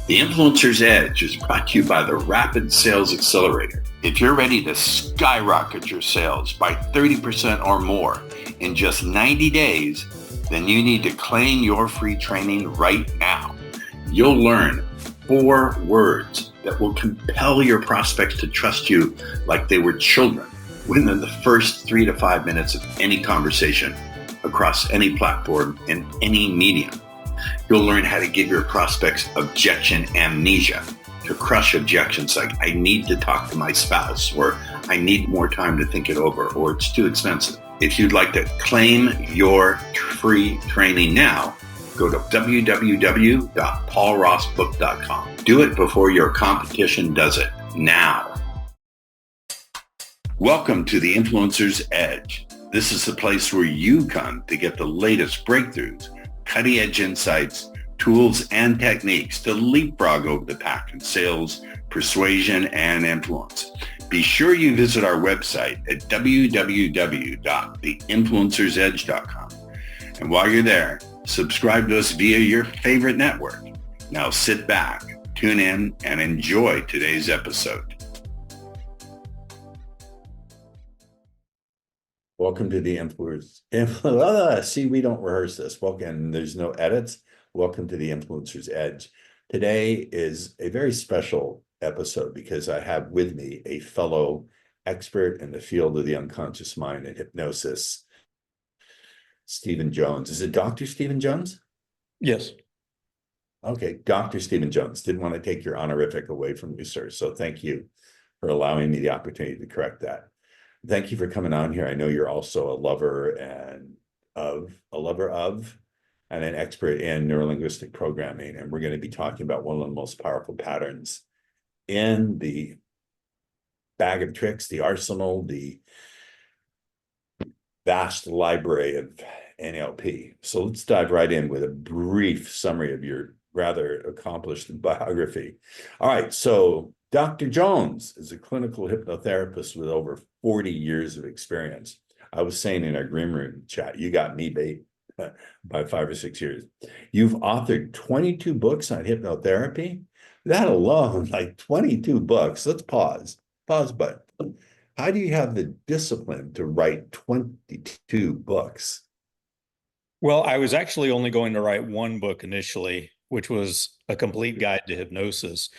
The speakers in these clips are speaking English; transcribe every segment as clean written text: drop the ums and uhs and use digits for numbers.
The Influencer's Edge is brought to you by the Rapid Sales Accelerator. If you're ready to skyrocket your sales by 30% or more in just 90 days, then you need to claim your free training right now. You'll learn 4 words that will compel your prospects to trust you like they were children within the first 3 to 5 minutes of any conversation across any platform and any medium. You'll learn how to give your prospects objection amnesia, to crush objections like, I need to talk to my spouse, or I need more time to think it over, or it's too expensive. If you'd like to claim your free training now, go to www.paulrossbook.com. Do it before your competition does it now. Welcome to the Influencer's Edge. This is the place where you come to get the latest breakthroughs, cutting-edge insights, tools, and techniques to leapfrog over the pack in sales, persuasion, and influence. Be sure you visit our website at www.theinfluencersedge.com. And while you're there, subscribe to us via your favorite network. Now sit back, tune in, and enjoy today's episode. Welcome to the Influencers. See, we don't rehearse this. Welcome. There's no edits. Welcome to the Influencer's Edge. Today is a very special episode because I have with me a fellow expert in the field of the unconscious mind and hypnosis, Stephen Jones. Is it Dr. Stephen Jones? Yes. Okay, Dr. Stephen Jones. Didn't want to take your honorific away from you, sir. So thank you for allowing me the opportunity to correct that. Thank you for coming on here. I know you're also a lover of and an expert in neuro-linguistic programming. And we're going to be talking about one of the most powerful patterns in the bag of tricks, the arsenal, the vast library of NLP. So let's dive right in with a brief summary of your rather accomplished biography. All right. So Dr. Jones is a clinical hypnotherapist with over 40 years of experience. I was saying in our green room chat, you got me beat by 5 or 6 years. You've authored 22 books on hypnotherapy. That alone, like 22 books. Let's pause button. How do you have the discipline to write 22 books? Well, I was actually only going to write one book initially, which was a complete guide to hypnosis.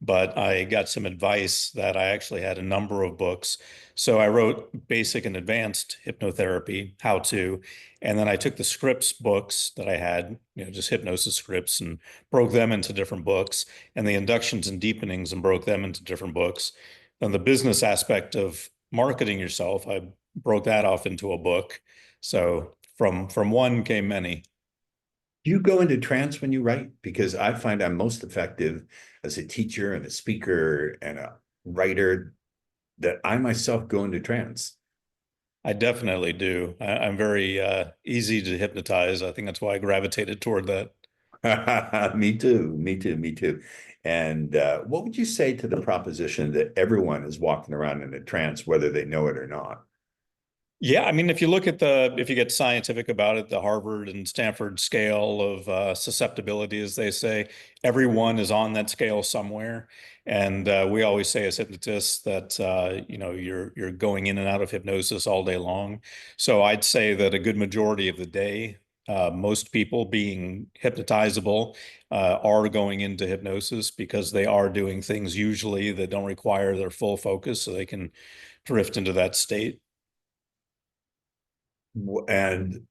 But I got some advice that I actually had a number of books. So I wrote basic and advanced hypnotherapy, how to, and then I took the scripts books that I had, just hypnosis scripts, and broke them into different books, and the inductions and deepenings and broke them into different books. Then the business aspect of marketing yourself, I broke that off into a book. So from one came many. Do you go into trance when you write? Because I find I'm most effective as a teacher and a speaker and a writer that I myself go into trance. I definitely do. I'm very easy to hypnotize. I think that's why I gravitated toward that. Me too. And what would you say to the proposition that everyone is walking around in a trance, whether they know it or not? Yeah, I mean, if you get scientific about it, the Harvard and Stanford scale of susceptibility, as they say, everyone is on that scale somewhere. And we always say as hypnotists that you're going in and out of hypnosis all day long. So I'd say that a good majority of the day, most people being hypnotizable are going into hypnosis because they are doing things usually that don't require their full focus, so they can drift into that state. And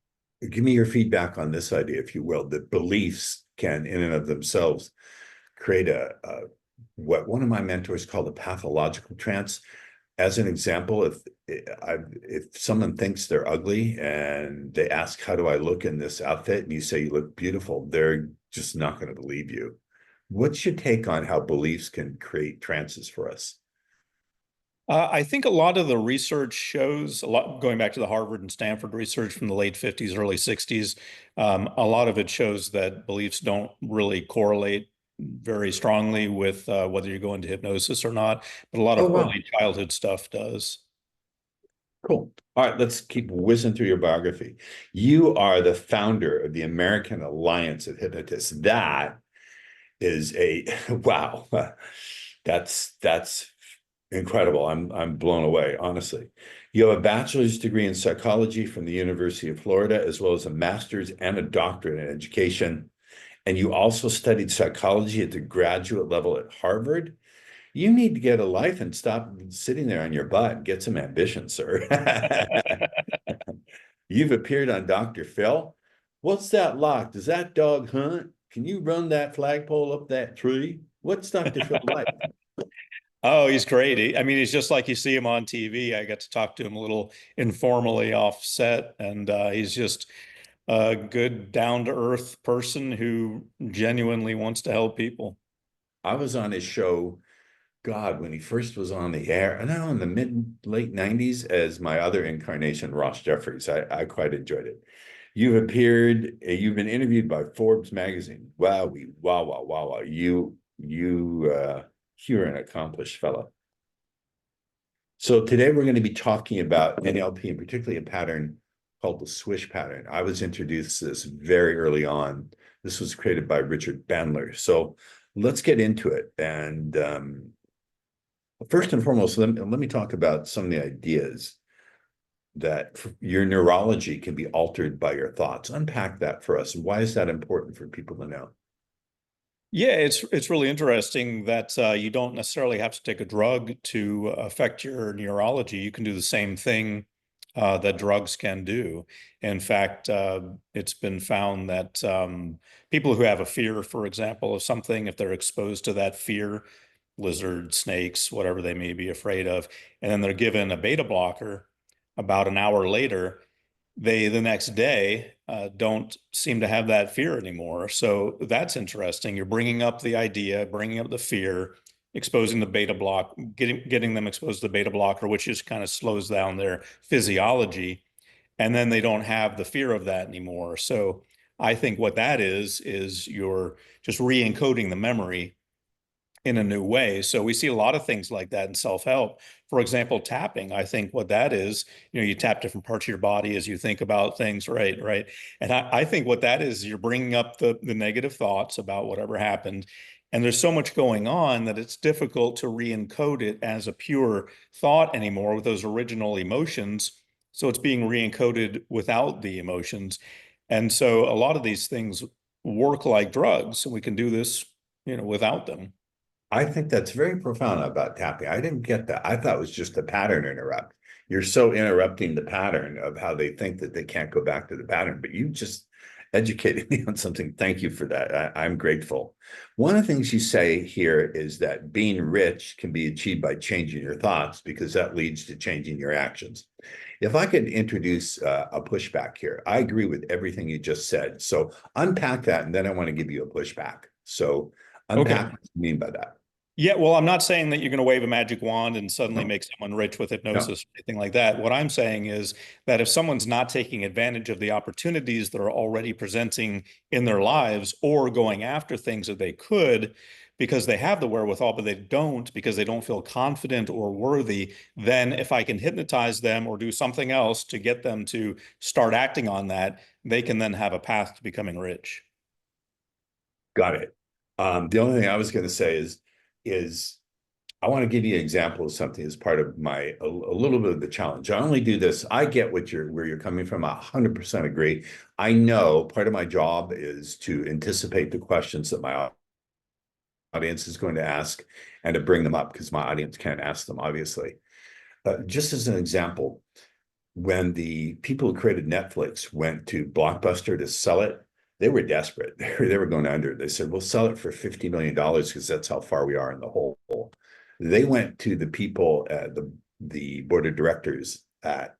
give me your feedback on this idea, if you will, that beliefs can, in and of themselves, create what one of my mentors called a pathological trance. As an example, if someone thinks they're ugly and they ask, how do I look in this outfit? And you say, you look beautiful, they're just not going to believe you. What's your take on how beliefs can create trances for us? I think a lot of the research shows, going back to the Harvard and Stanford research from the late 50s, early 60s, a lot of it shows that beliefs don't really correlate very strongly with whether you go into hypnosis or not, but a lot of early childhood stuff does. Cool. All right, let's keep whizzing through your biography. You are the founder of the American Alliance of Hypnotists. That is a wow. That's incredible. I'm blown away, honestly. You have a bachelor's degree in psychology from the University of Florida, as well as a master's and a doctorate in education. And you also studied psychology at the graduate level at Harvard. You need to get a life and stop sitting there on your butt and get some ambition, sir. You've appeared on Dr. Phil. What's that lock? Does that dog hunt? Can you run that flagpole up that tree? What's Dr. Phil like? Oh, he's great. I mean, he's just like you see him on TV. I got to talk to him a little informally off set, and he's just a good, down-to-earth person who genuinely wants to help people. I was on his show, God, when he first was on the air, and now in the late 90s as my other incarnation, Ross Jeffries. I quite enjoyed it. You've been interviewed by Forbes magazine. Wow, wow. You're an accomplished fellow. So today we're going to be talking about NLP and particularly a pattern called the Swish pattern. I was introduced to this very early on. This was created by Richard Bandler. So let's get into it. And first and foremost, let me talk about some of the ideas that your neurology can be altered by your thoughts. Unpack that for us. Why is that important for people to know? Yeah, it's really interesting that you don't necessarily have to take a drug to affect your neurology. You can do the same thing that drugs can do. In fact, it's been found that people who have a fear, for example, of something, if they're exposed to that fear, lizards, snakes, whatever they may be afraid of, and then they're given a beta blocker about an hour later, they the next day don't seem to have that fear anymore. So that's interesting. You're bringing up the idea, bringing up the fear, exposing the beta block, getting them exposed to the beta blocker, which just kind of slows down their physiology, and then they don't have the fear of that anymore. So I think what that is you're just re-encoding the memory in a new way. So we see a lot of things like that in self-help. For example, tapping. I think what that is, you tap different parts of your body as you think about things, right? Right. And I think what that is, you're bringing up the negative thoughts about whatever happened. And there's so much going on that it's difficult to re-encode it as a pure thought anymore with those original emotions. So it's being re-encoded without the emotions. And so a lot of these things work like drugs, and we can do this, without them. I think that's very profound about tapping. I didn't get that. I thought it was just a pattern interrupt. You're so interrupting the pattern of how they think that they can't go back to the pattern, but you just educated me on something. Thank you for that. I'm grateful. One of the things you say here is that being rich can be achieved by changing your thoughts because that leads to changing your actions. If I could introduce a pushback here, I agree with everything you just said. So unpack that, and then I want to give you a pushback. So unpack Okay. what you mean by that. Yeah, well, I'm not saying that you're going to wave a magic wand and suddenly No, make someone rich with no. hypnosis or anything like that. What I'm saying is that if someone's not taking advantage of the opportunities that are already presenting in their lives or going after things that they could because they have the wherewithal, but they don't because they don't feel confident or worthy, then if I can hypnotize them or do something else to get them to start acting on that, they can then have a path to becoming rich. Got it. The only thing I was going to say is I want to give you an example of something as part of a little bit of the challenge. I only do this. I get where you're coming from. I 100% agree. I know part of my job is to anticipate the questions that my audience is going to ask and to bring them up because my audience can't ask them, obviously. Just as an example, when the people who created Netflix went to Blockbuster to sell it, they were desperate. They were going under. They said, we'll sell it for $50 million because that's how far we are in the hole. They went to the people at the board of directors at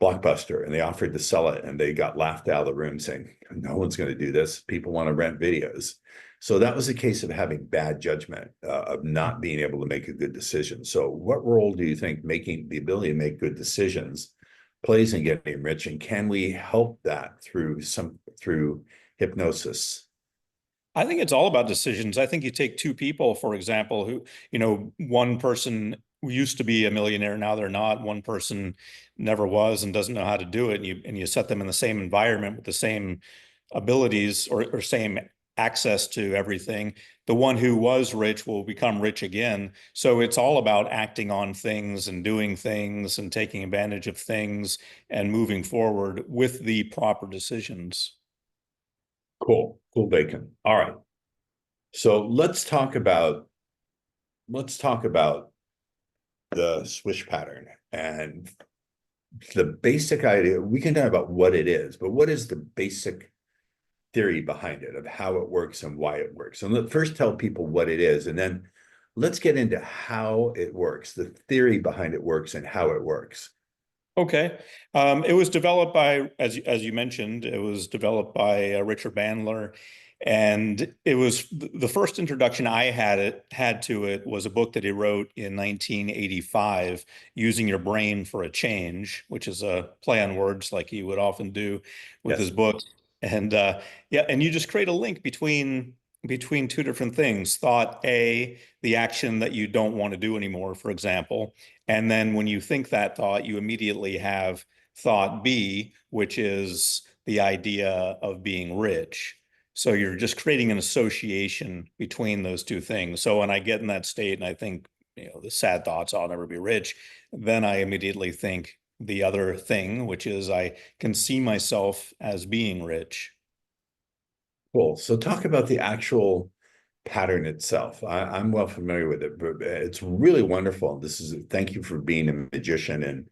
Blockbuster and they offered to sell it, and they got laughed out of the room saying, no one's going to do this. People want to rent videos. So that was a case of having bad judgment, of not being able to make a good decision. So what role do you think making the ability to make good decisions plays in getting rich? And can we help that through hypnosis? I think it's all about decisions. I think you take two people, for example, who, one person used to be a millionaire, now they're not. One person never was and doesn't know how to do it. And you set them in the same environment with the same abilities or same access to everything. The one who was rich will become rich again. So it's all about acting on things and doing things and taking advantage of things and moving forward with the proper decisions. Cool, cool bacon. All right. So let's talk about the swish pattern and the basic idea. We can talk about what it is, but what is the basic theory behind it of how it works and why it works? And let's first tell people what it is, and then let's get into how it works, the theory behind it works and how it works. Okay. It was developed by, as you mentioned, it was developed by Richard Bandler. And it was the first introduction I had to it was a book that he wrote in 1985, Using Your Brain for a Change, which is a play on words like he would often do with his books. And yeah, and you just create a link between two different things. Thought A, the action that you don't want to do anymore, for example. And then when you think that thought, you immediately have thought B, which is the idea of being rich. So you're just creating an association between those two things. So when I get in that state and I think, the sad thoughts, I'll never be rich, then I immediately think the other thing, which is I can see myself as being rich. Cool. So talk about the actual pattern itself. I'm well familiar with it, but it's really wonderful. Thank you for being a magician and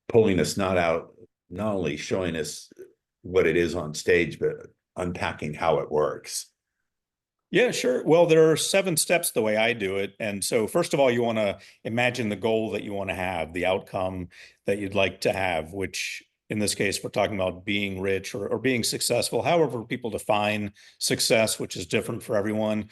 pulling us not only showing us what it is on stage, but unpacking how it works. Yeah, sure. Well, there are 7 steps the way I do it. And so first of all, you want to imagine the goal that you want to have, the outcome that you'd like to have, which in this case, we're talking about being rich or being successful, however people define success, which is different for everyone.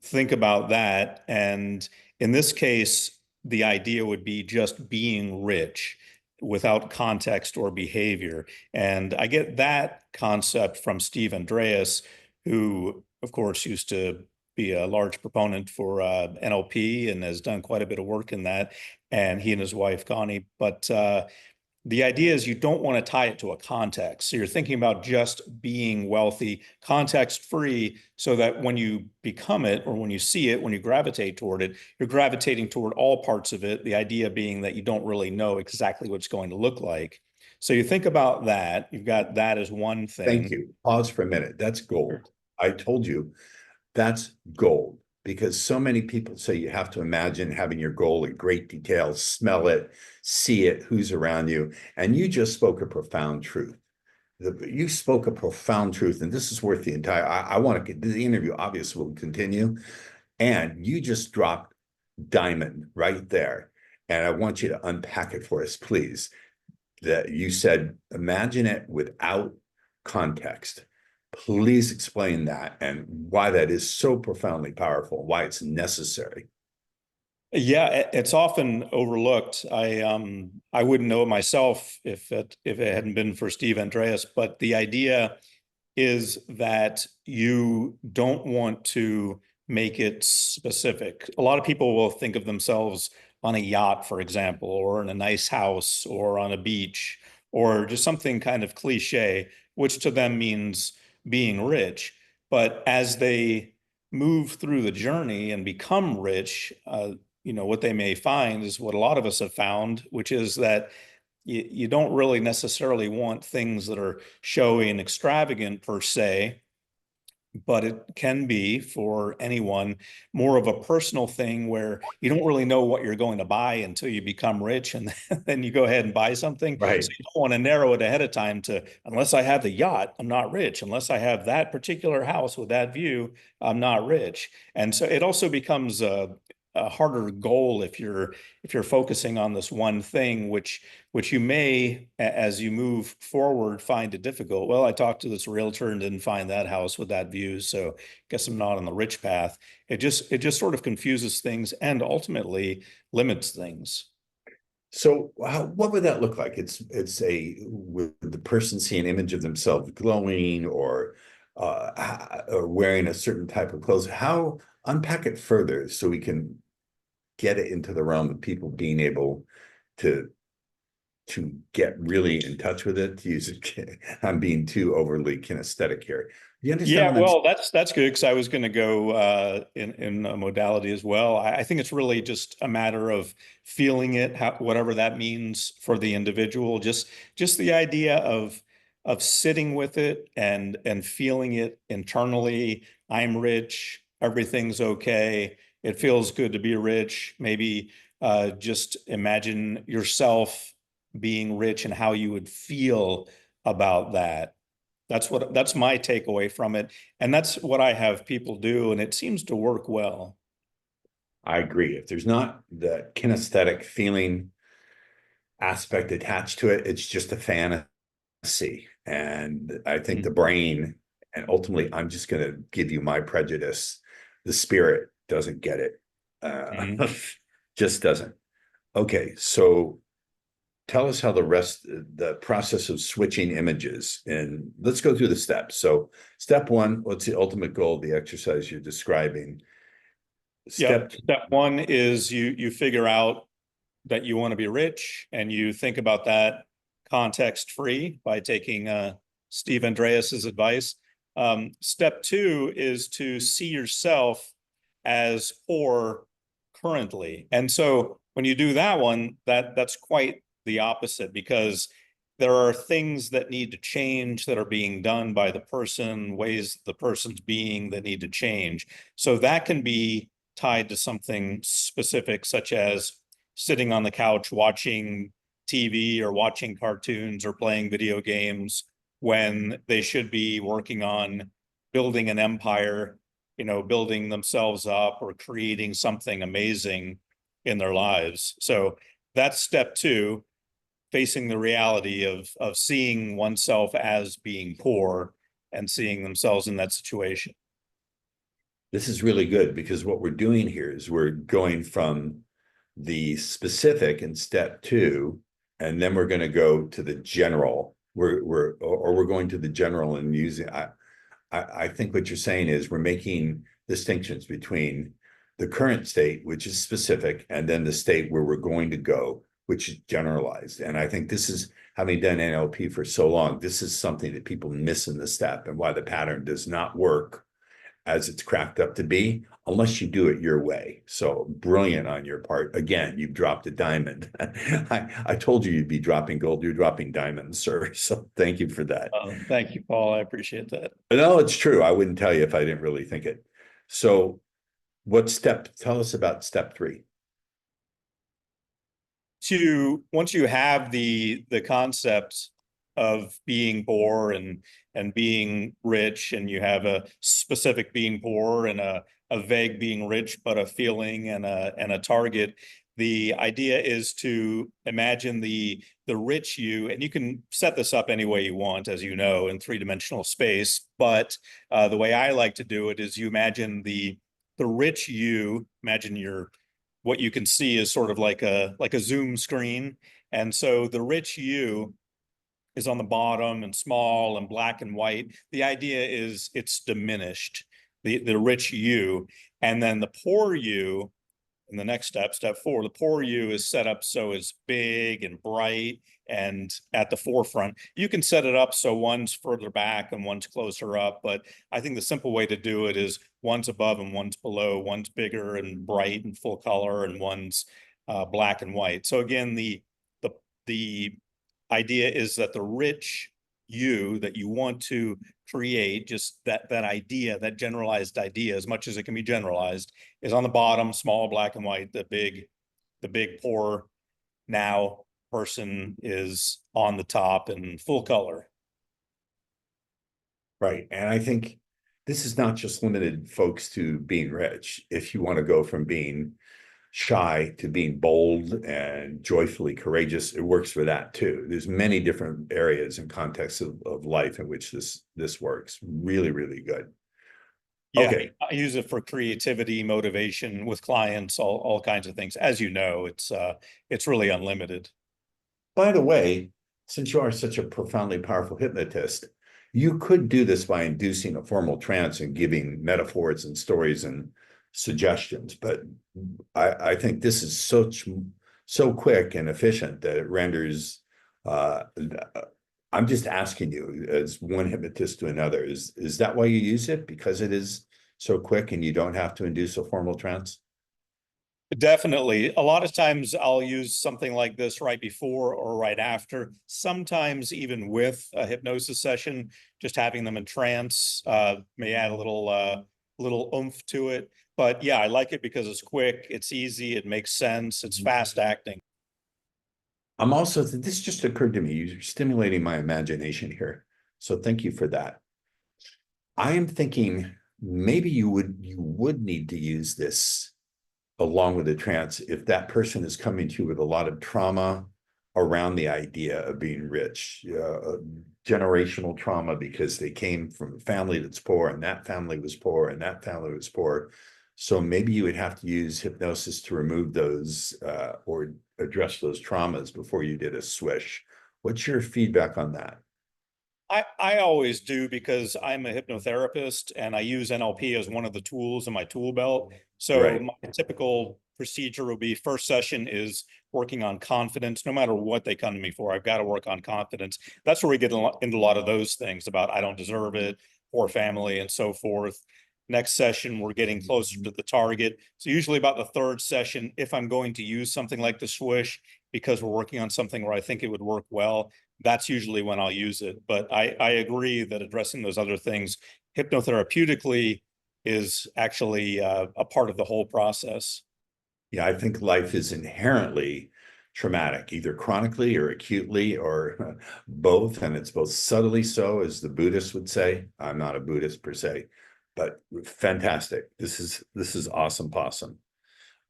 Think about that. And in this case, the idea would be just being rich without context or behavior. And I get that concept from Steve Andreas, who, of course, used to be a large proponent for NLP and has done quite a bit of work in that. And he and his wife, Connie. But the idea is you don't want to tie it to a context. So you're thinking about just being wealthy, context free, so that when you become it or when you see it, when you gravitate toward it, you're gravitating toward all parts of it. The idea being that you don't really know exactly what it's going to look like. So you think about that. You've got that as one thing. Thank you. Pause for a minute. That's gold. Sure. I told you that's gold. Because so many people say you have to imagine having your goal in great detail, smell it, see it, who's around you. And you just spoke a profound truth. You spoke a profound truth, and this is worth the entire, I want to, the interview obviously will continue. And you just dropped diamond right there. And I want you to unpack it for us, please. That you said, imagine it without context. Please explain that and why that is so profoundly powerful, why it's necessary. Yeah, it's often overlooked. I wouldn't know it myself if it hadn't been for Steve Andreas, but the idea is that you don't want to make it specific. A lot of people will think of themselves on a yacht, for example, or in a nice house or on a beach, or just something kind of cliche, which to them means being rich. But as they move through the journey and become rich, what they may find is what a lot of us have found, which is that you don't really necessarily want things that are showy and extravagant per se, but it can be for anyone more of a personal thing where you don't really know what you're going to buy until you become rich, and then you go ahead and buy something. Right. So you don't want to narrow it ahead of time to, unless I have the yacht, I'm not rich. Unless I have that particular house with that view, I'm not rich. And so it also becomes a harder goal if you're focusing on this one thing, which you may, as you move forward, find it difficult. Well, I talked to this realtor and didn't find that house with that view, so guess I'm not on the rich path. It just sort of confuses things and ultimately limits things. So what would that look like? It's would the person see an image of themselves glowing or wearing a certain type of clothes? How unpack it further so we can get it into the realm of people being able to get really in touch with it, to use it. I'm being too overly kinesthetic here. You understand Yeah, what I'm saying? well, that's good because I was going to go in a modality as well. I think it's really just a matter of feeling it, whatever that means for the individual. Just the idea of sitting with it and feeling it internally. I'm rich. Everything's okay. It feels good to be rich. Maybe just imagine yourself being rich and how you would feel about that. That's my takeaway from it. And that's what I have people do, and it seems to work well. I agree. If there's not the kinesthetic feeling aspect attached to it, it's just a fantasy. And I think the Mm. brain, and ultimately, I'm just going to give you my prejudice, the spirit doesn't get it. Mhm. Just doesn't. Okay, so tell us how the process of switching images, and let's go through the steps. So step one, what's the ultimate goal, the exercise you're describing? Step Yep. Step one is you figure out that you want to be rich, and you think about that context free by taking Steve Andreas's advice. Step two is to see yourself as poor currently. And so when you do that one, that's quite the opposite, because there are things that need to change that are being done by the person, ways the person's being that need to change. So that can be tied to something specific, such as sitting on the couch watching TV or watching cartoons or playing video games when they should be working on building an empire, building themselves up or creating something amazing in their lives. So that's step two, facing the reality of seeing oneself as being poor and seeing themselves in that situation. This is really good because what we're doing here is we're going from the specific in step two, and then we're going to go to the general. We're going to the general and using. I think what you're saying is we're making distinctions between the current state, which is specific, and then the state where we're going to go, which is generalized. And I think this is, having done NLP for so long, this is something that people miss in the step, and why the pattern does not work as it's cracked up to be, unless you do it your way. So brilliant on your part. Again, you've dropped a diamond. I told you you'd be dropping gold. You're dropping diamonds, sir. So thank you for that. Thank you, Paul. I appreciate that. No, it's true. I wouldn't tell you if I didn't really think it. So tell us about step three. Once you have the concept of being poor and being rich, and you have a specific being poor and a vague being rich, but a feeling and a target, the idea is to imagine the rich you, and you can set this up any way you want, as you know, in three-dimensional space. But the way I like to do it is you imagine the rich you, imagine what you can see is sort of like a Zoom screen. And so the rich you is on the bottom and small and black and white. The idea is it's diminished, the rich you. And then the poor you, in the next step, step four, the poor you is set up so it's big and bright and at the forefront. You can set it up so one's further back and one's closer up, but I think the simple way to do it is one's above and one's below, one's bigger and bright and full color, and one's black and white. So again, the idea is that the rich you that you want to create, just that idea, that generalized idea, as much as it can be generalized, is on the bottom, small, black and white. The big poor now person is on the top in full color. Right. And I think this is not just limited, folks, to being rich. If you want to go from being shy to being bold and joyfully courageous, it works for that too. There's many different areas and contexts of life in which this works. Really, really good. Yeah, Okay. I use it for creativity, motivation with clients, all kinds of things. As you know, it's really unlimited. By the way, since you are such a profoundly powerful hypnotist, you could do this by inducing a formal trance and giving metaphors and stories and suggestions. But I think this is so quick and efficient that it renders I'm just asking you, as one hypnotist to another, is that why you use it? Because it is so quick and you don't have to induce a formal trance? Definitely. A lot of times I'll use something like this right before or right after. Sometimes even with a hypnosis session, just having them in trance may add a little oomph to it. But yeah, I like it because it's quick, it's easy, it makes sense, it's fast acting. I'm also, this just occurred to me, you're stimulating my imagination here. So thank you for that. I am thinking maybe you would need to use this along with the trance if that person is coming to you with a lot of trauma around the idea of being rich, generational trauma because they came from a family that's poor and that family was poor and that family was poor. So maybe you would have to use hypnosis to remove those or address those traumas before you did a swish. What's your feedback on that? I always do because I'm a hypnotherapist and I use NLP as one of the tools in my tool belt. So Right. my typical procedure will be first session is working on confidence. No matter what they come to me for, I've got to work on confidence. That's where we get into a lot of those things about I don't deserve it, poor family, and so forth. Next session, we're getting closer to the target. So usually about the third session, if I'm going to use something like the swish, because we're working on something where I think it would work well, that's usually when I'll use it. But I agree that addressing those other things hypnotherapeutically is actually a part of the whole process. Yeah, I think life is inherently traumatic, either chronically or acutely or both. And it's both subtly so, as the Buddhists would say. I'm not a Buddhist per se, but fantastic. This is awesome possum.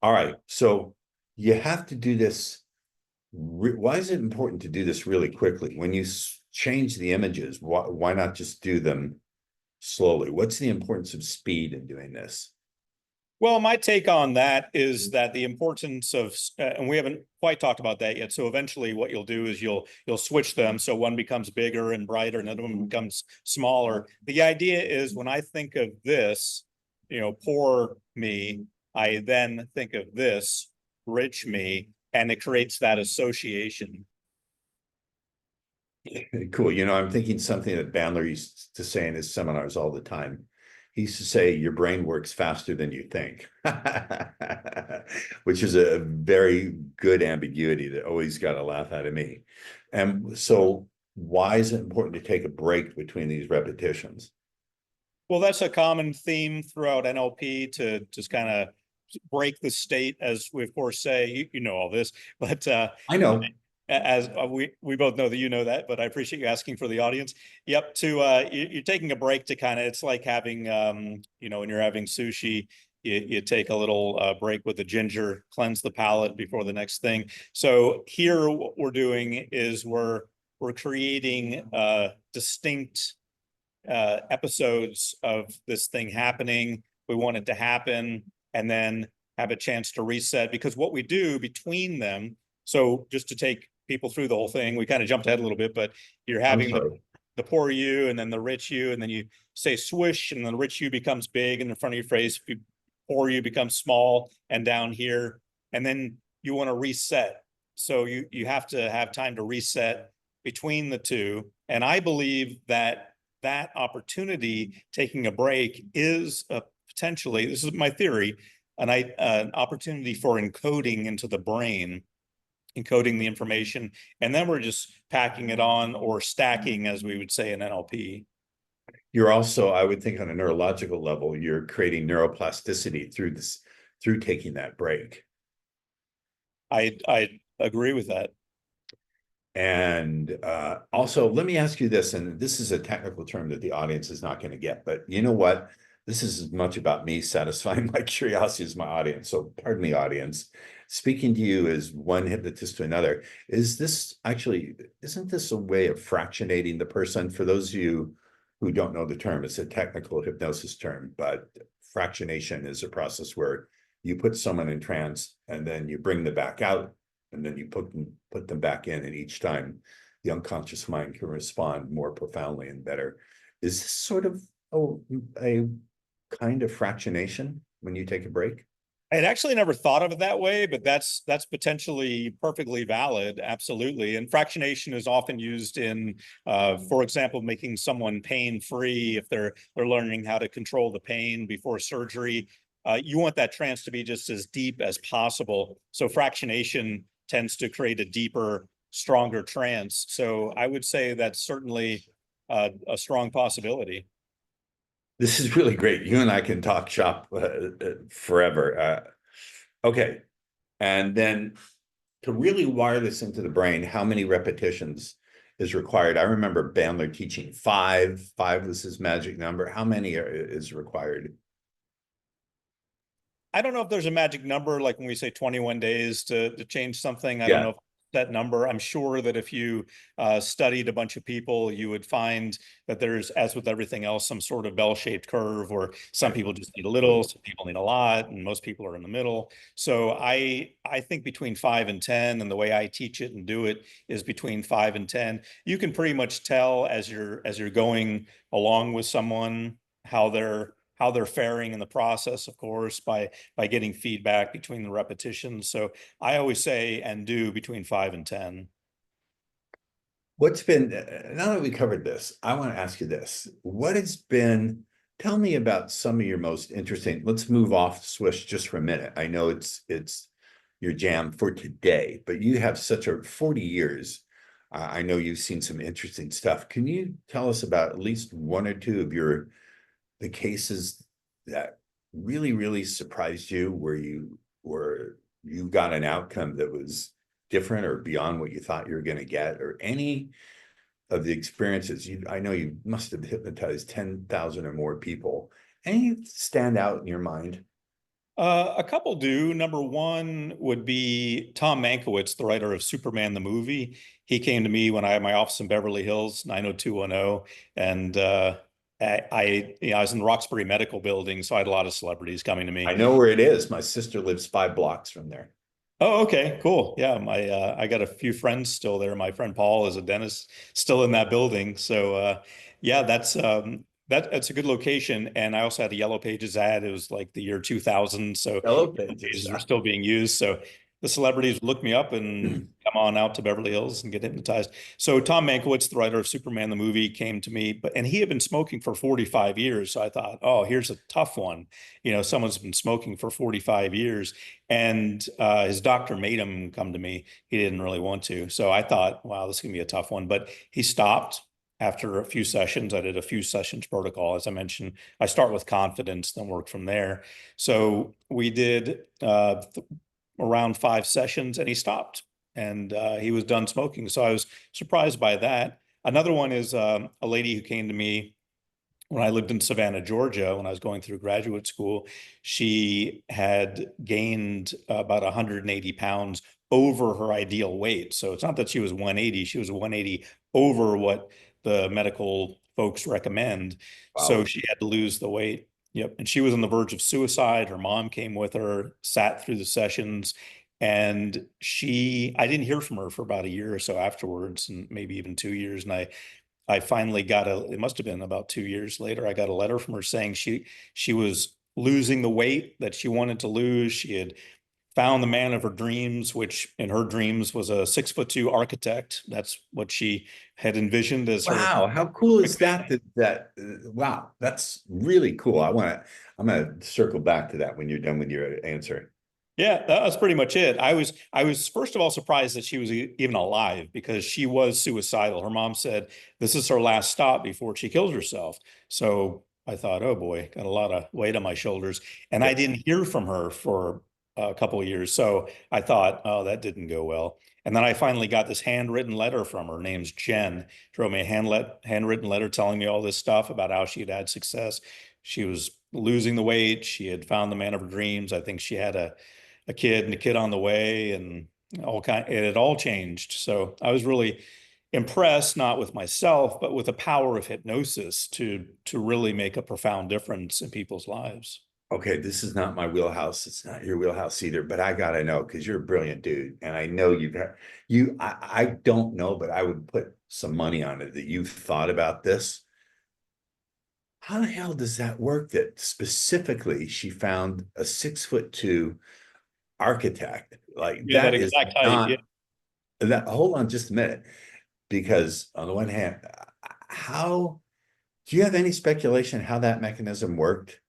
All right. So you have to do this. Why is it important to do this really quickly? When you change the images, why not just do them slowly? What's the importance of speed in doing this? Well, my take on that is that the importance of, and we haven't quite talked about that yet. So eventually, what you'll do is you'll switch them so one becomes bigger and brighter, and another one becomes smaller. The idea is when I think of this, poor me, I then think of this rich me, and it creates that association. Cool. I'm thinking something that Bandler used to say in his seminars all the time. He used to say, your brain works faster than you think, which is a very good ambiguity that always got a laugh out of me. And so why is it important to take a break between these repetitions? Well, that's a common theme throughout NLP to just kind of break the state, as we of course say. You know all this, but I know. as we both know that you know that, but I appreciate you asking for the audience. Yep, to you're taking a break to kind of, it's like having when you're having sushi, you take a little break with the ginger, cleanse the palate before the next thing. So here, what we're doing is we're creating distinct episodes of this thing happening. We want it to happen and then have a chance to reset, because what we do between them, so just to take people through the whole thing, we kind of jumped ahead a little bit, but you're I'm having sorry. the poor you and then the rich you, and then you say swish and the rich you becomes big in the front of your face, poor you becomes small and down here, and then you want to reset. So you have to have time to reset between the two. And I believe that opportunity, taking a break, is potentially, this is my theory, an opportunity for encoding into the brain, encoding the information, and then we're just packing it on, or stacking, as we would say in NLP. You're also, I would think on a neurological level, you're creating neuroplasticity through taking that break. I agree with that. And also, let me ask you this, and this is a technical term that the audience is not going to get, but you know what? This is as much about me satisfying my curiosity as my audience. So pardon me, audience. Speaking to you as one hypnotist to another, isn't this a way of fractionating the person? For those of you who don't know the term, it's a technical hypnosis term, but fractionation is a process where you put someone in trance and then you bring them back out and then you put them back in, and each time the unconscious mind can respond more profoundly and better. Is this sort of a kind of fractionation when you take a break? I had actually never thought of it that way, but that's potentially perfectly valid. Absolutely. And fractionation is often used in, for example, making someone pain-free if they're learning how to control the pain before surgery. You want that trance to be just as deep as possible. So fractionation tends to create a deeper, stronger trance. So I would say that's certainly a strong possibility. This is really great. You and I can talk shop forever. Okay. And then to really wire this into the brain, how many repetitions is required? I remember Bandler teaching five. Five was his magic number. How many is required? I don't know if there's a magic number, like when we say 21 days to change something. I don't Yeah. know if that number. I'm sure that if you studied a bunch of people, you would find that there's, as with everything else, some sort of bell-shaped curve, or some people just need a little, some people need a lot, and most people are in the middle. So I think between 5 and 10, and the way I teach it and do it is between 5 and 10. You can pretty much tell as you're going along with someone how they're faring in the process, of course, by getting feedback between the repetitions. So I always say and do between 5 and 10. What's been, now that we covered this, I want to ask you this. What has been, tell me about some of your most interesting, let's move off Swish just for a minute. I know it's your jam for today, but you have such a 40 years. I know you've seen some interesting stuff. Can you tell us about at least one or two of the cases that really, really surprised you, where you got an outcome that was different or beyond what you thought you were going to get, or any of the experiences I know you must have hypnotized 10,000 or more people. Any stand out in your mind? A couple do. Number one would be Tom Mankiewicz, the writer of Superman the movie. He came to me when I had my office in Beverly Hills, 90210, and I was in the Roxbury Medical Building, so I had a lot of celebrities coming to I me. know where it is. My sister lives 5 blocks from there. Oh, okay, cool. Yeah, I got a few friends still there. My friend Paul is a dentist still in that building. So yeah, that's a good location. And I also had a Yellow Pages ad. It was like the year 2000, so Yellow Yellow Pages. Pages were still being used. So the celebrities would look me up and come on out to Beverly Hills and get hypnotized. So Tom Mankiewicz, the writer of Superman the movie, came to me, and he had been smoking for 45 years. So I thought, oh, here's a tough one. Someone's been smoking for 45 years. And his doctor made him come to me. He didn't really want to. So I thought, wow, this is going to be a tough one. But he stopped after a few sessions. I did a few sessions protocol. As I mentioned, I start with confidence, then work from there. So we did around 5 sessions, and he stopped. And he was done smoking. So I was surprised by that. Another one is a lady who came to me when I lived in Savannah, Georgia, when I was going through graduate school. She had gained about 180 pounds over her ideal weight. So it's not that she was 180, she was 180 over what the medical folks recommend. So Wow. she had to lose the weight. Yep. And she was on the verge of suicide. Her mom came with her, sat through the sessions. And I didn't hear from her for about a year or so afterwards, and maybe even 2 years. And I finally it must have been about 2 years later, I got a letter from her saying she was losing the weight that she wanted to lose. She had found the man of her dreams, which in her dreams was a 6'2" architect. That's what she had envisioned as her. Wow, how cool is that? Wow, that's really cool. I'm gonna circle back to that when you're done with your answer. Yeah, that was pretty much it. I was first of all surprised that she was even alive, because she was suicidal. Her mom said this is her last stop before she kills herself. So I thought, oh boy, got a lot of weight on my shoulders. And Yeah. I didn't hear from her for a couple of years. So I thought, oh, that didn't go well. And then I finally got this handwritten letter from her. Her name's Jen. She wrote me a handwritten letter telling me all this stuff about how she had had success. She was losing the weight. She had found the man of her dreams. I think she had a kid and a kid on the way, and it had all changed. So I was really impressed, not with myself, but with the power of hypnosis to really make a profound difference in people's lives. Okay, this is not my wheelhouse. It's not your wheelhouse either, but I gotta know, because you're a brilliant dude. And I know I don't know, but I would put some money on it that you've thought about this. how the hell does that work that specifically she found a 6'2" architect? Like Yeah, that that is exact height. Yeah. not that. Hold on just a minute, because on the one hand, how do you have any speculation how that mechanism worked?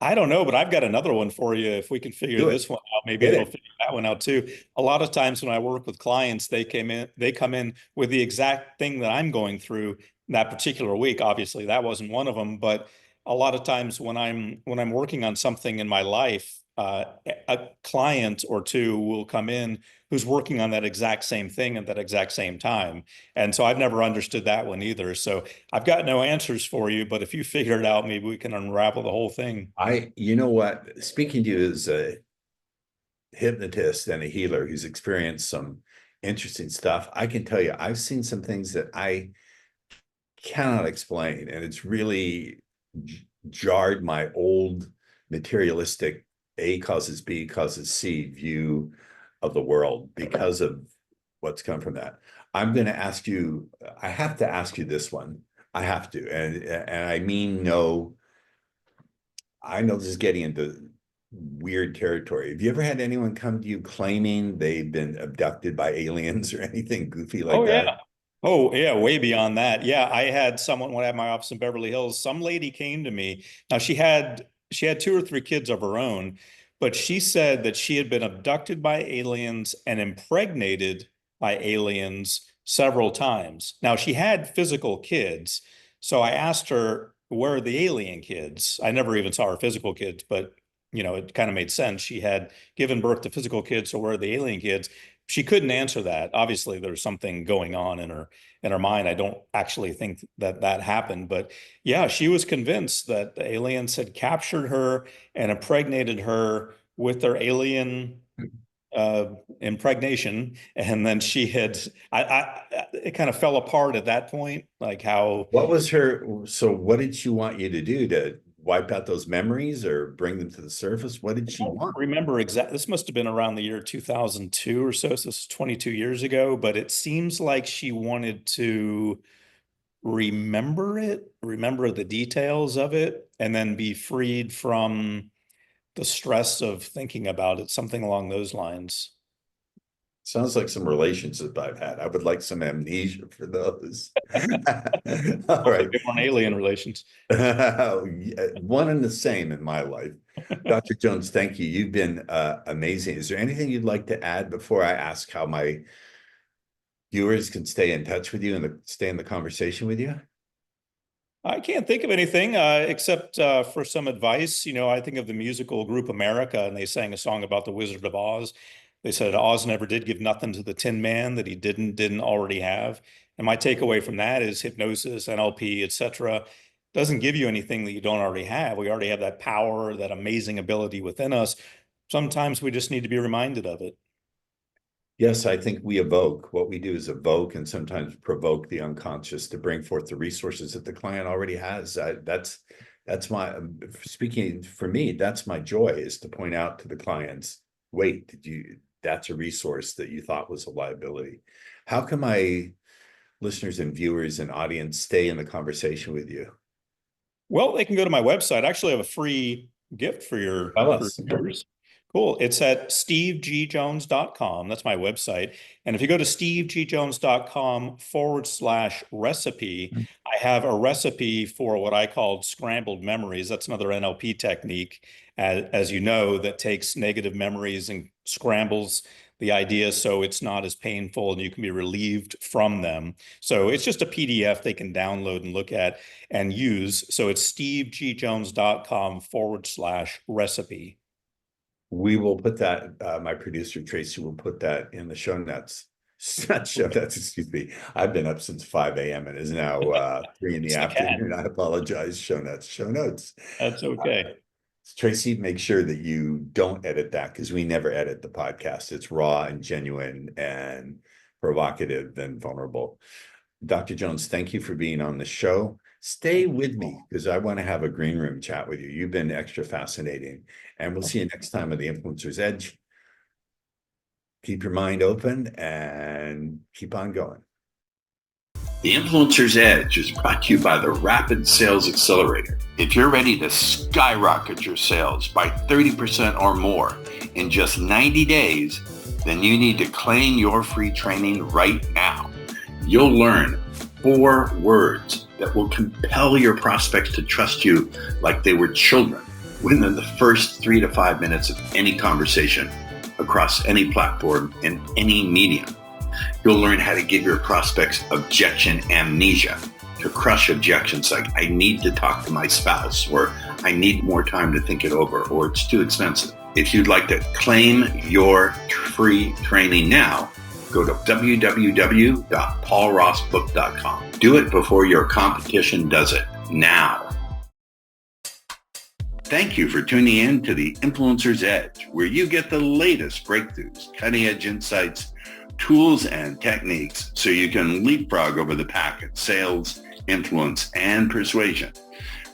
I don't know, but I've got another one for you. If we can figure Do it. this one out, maybe Hit it'll it. figure that one out too. A lot of times when I work with clients, they come in with the exact thing that I'm going through that particular week. Obviously, that wasn't one of them, but a lot of times when I'm working on something in my life, a client or two will come in who's working on that exact same thing at that exact same time. And so I've never understood that one either. So I've got no answers for you, but if you figure it out, maybe we can unravel the whole thing. You know what? Speaking to you as a hypnotist and a healer who's experienced some interesting stuff, I can tell you, I've seen some things that I cannot explain, and it's really jarred my old materialistic A causes B causes C view of the world because of what's come from that. I'm going to ask you, I have to ask you this one. I have to, and I mean no. I know this is getting into weird territory. Have you ever had anyone come to you claiming they've been abducted by aliens or anything goofy like Oh yeah. that? Oh yeah, way beyond that. Yeah, I had someone when I had my office in Beverly Hills. Some lady came to me. Now she had two or three kids of her own, but she said that she had been abducted by aliens and impregnated by aliens several times. Now she had physical kids, so I asked her, "Where are the alien kids?" I never even saw her physical kids, but it kind of made sense. She had given birth to physical kids, so where are the alien kids? She couldn't answer that. Obviously, there's something going on in her mind. I don't actually think that that happened, but yeah, she was convinced that the aliens had captured her and impregnated her with their alien uh, impregnation, and then she had. It kind of fell apart at that point, like how. What was her, so what did she want you to do, to wipe out those memories or bring them to the surface? What did I she don't want? remember exactly. This must have been around the year 2002 or so. So this is 22 years ago, but it seems like she wanted to remember the details of it, and then be freed from the stress of thinking about it, something along those lines. Sounds like some relationships I've had. I would like some amnesia for those. All Sounds like right. they weren't alien relations. One and the same in my life. Dr. Jones, thank you. You've been amazing. Is there anything you'd like to add before I ask how my viewers can stay in touch with you and stay in the conversation with you? I can't think of anything except for some advice. I think of the musical group America, and they sang a song about the Wizard of Oz. They said Oz never did give nothing to the Tin Man that he didn't already have. And my takeaway from that is hypnosis, NLP, etc., doesn't give you anything that you don't already have. We already have that power, that amazing ability within us. Sometimes we just need to be reminded of it. Yes, I think we evoke. What we do is evoke and sometimes provoke the unconscious to bring forth the resources that the client already has. That's my, speaking for me, that's my joy, is to point out to the clients, wait, that's a resource that you thought was a liability. How can my listeners and viewers and audience stay in the conversation with you? Well, they can go to my website. I actually have a free gift for Tell your us. viewers. Cool. It's at stevegjones.com. That's my website. And if you go to stevegjones.com/recipe, I have a recipe for what I called scrambled memories. That's another NLP technique, as you know, that takes negative memories and scrambles the idea so it's not as painful and you can be relieved from them. So it's just a PDF they can download and look at and use. So it's stevegjones.com/recipe. We will put that, my producer Tracy will put that in the show notes. Not show notes, excuse me. I've been up since 5 a.m. and it is now 3 in the It's the cat. afternoon. I apologize. Show notes, show notes. That's okay. Tracy, make sure that you don't edit that, because we never edit the podcast. It's raw and genuine and provocative and vulnerable. Dr. Jones, thank you for being on the show. Stay with me, because I want to have a green room chat with you. You've been extra fascinating. And we'll see you next time on the Influencer's Edge. Keep your mind open and keep on going. The Influencer's Edge is brought to you by the Rapid Sales Accelerator. If you're ready to skyrocket your sales by 30% or more in just 90 days, then you need to claim your free training right now. You'll learn 4 words that will compel your prospects to trust you like they were children within the first 3 to 5 minutes of any conversation across any platform and any medium. You'll learn how to give your prospects objection amnesia, to crush objections like, I need to talk to my spouse, or I need more time to think it over, or it's too expensive. If you'd like to claim your free training now, go to www.paulrossbook.com. Do it before your competition does it now. Thank you for tuning in to the Influencer's Edge, where you get the latest breakthroughs, cutting-edge insights, tools, and techniques so you can leapfrog over the pack in sales, influence, and persuasion.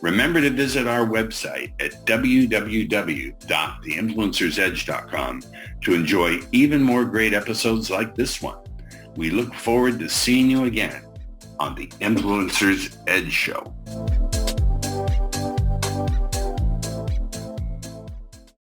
Remember to visit our website at www.theinfluencersedge.com to enjoy even more great episodes like this one. We look forward to seeing you again on the Influencer's Edge Show.